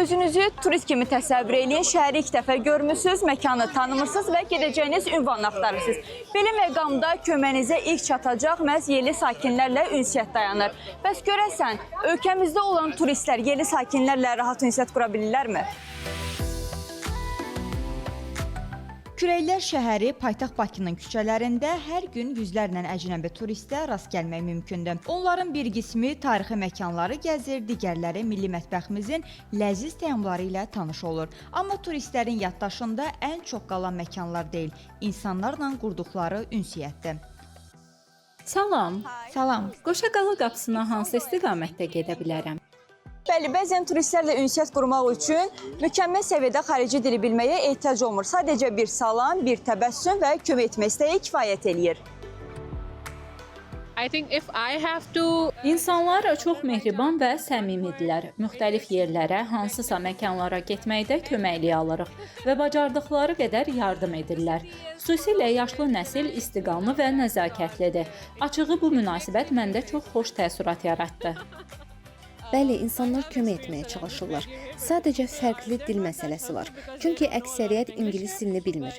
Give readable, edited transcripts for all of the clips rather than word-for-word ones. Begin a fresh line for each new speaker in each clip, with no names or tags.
Özünüzü turist kimi təsəvvür eləyin, şəhəri ilk dəfə görmüsünüz, məkanı tanımırsınız və gedəcəyiniz ünvanını axtarırsınız. Belə məqamda köməyinizə ilk çatacaq məhz yerli sakinlərlə ünsiyyət dayanır. Bəs görəsən, ölkəmizdə olan turistlər yerli sakinlərlə rahat ünsiyyət qura bilirlərmi?
Kürəklər şəhəri paytaxt Bakının küçələrində hər gün yüzlərlə əcnəbi turistə rast gəlmək mümkündür. Onların bir qismi tarixi məkanları gəzir, digərləri milli mətbəximizin ləziz təamları ilə tanış olur. Amma turistlərin yaddaşında ən çox qalan məkanlar deyil, insanlarla qurduqları ünsiyyətdir.
Salam.
Salam.
Qoşaqalı qapısına hansı istiqamətdə gedə bilərəm?
Bəli, bəzən turistlərlə ünsiyyət qurmaq üçün mükəmməl səviyyədə xarici dili bilməyə ehtiyac olmur. Sadəcə bir salam, bir təbəssüm və kömək etmək istəyi kifayət eləyir.
İnsanlar çox mehriban və səmimidirlər. Müxtəlif yerlərə, hansısa məkanlara getməkdə köməkliyə alırıq və bacardıqları qədər yardım edirlər. Xüsusilə yaşlı nəsil istiqamlı və nəzakətlidir. Açığı bu münasibət məndə çox xoş təəssürat yaratdı.
Bəli, insanlar kömək etməyə çalışırlar. Sadəcə fərqli dil məsələsi var. Çünki əksəriyyət ingilis dilini bilmir.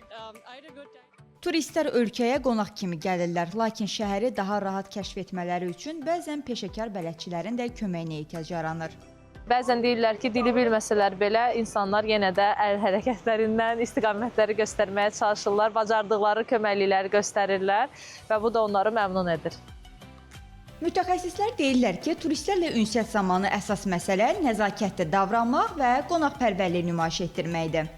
Turistlər ölkəyə qonaq kimi gəlirlər, lakin şəhəri daha rahat kəşf etmələri üçün bəzən peşəkar bələdçilərin də köməyinə ehtiyac yaranır.
Bəzən deyirlər ki, dili bilməsələr belə insanlar yenə də əl hərəkətlərindən istiqamətləri göstərməyə çalışırlar, bacardıqları köməklikləri göstərirlər və bu da onları məmnun edir.
Mütəxəssislər deyirlər ki, turistlərlə ünsiyyət zamanı əsas məsələ nəzakətli davranmaq və qonaqpərvərlik nümayiş etdirməkdir.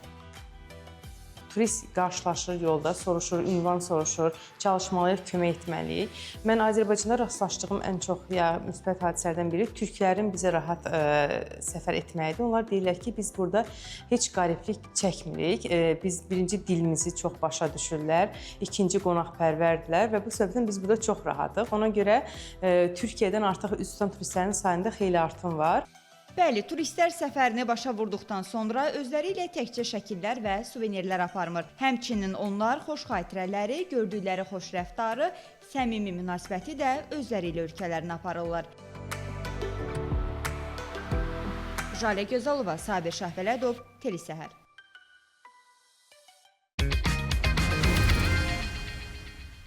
Turist qarşılaşır yolda, soruşur, ünvan soruşur, çalışmalıyıq, kömək etməliyik. Mən Azərbaycanda rastlaşdığım ən çox müsbət hadisələrdən biri türklərin bizə rahat səfər etməyidir. Onlar deyirlər ki, biz burada heç qariblik çəkmirik. Biz birinci dilimizi çox başa düşürlər, ikinci qonaqpərvərdirlər və bu səbəbdən biz burada çox rahatıq. Ona görə Türkiyədən artıq üz tutan turistlərin sayında xeyli artım var.
Bəli, turistlər səfərini başa vurduqdan sonra özləri ilə təkcə şəkillər və suvenirlər aparmır. Həmçinin onlar xoş xatirələri, gördükləri xoş rəftarı, səmimi münasibəti də özləri ilə ölkələrinə aparırlar. Jalə Gözalova, Sabir Şahbələdov, Teli Səhər.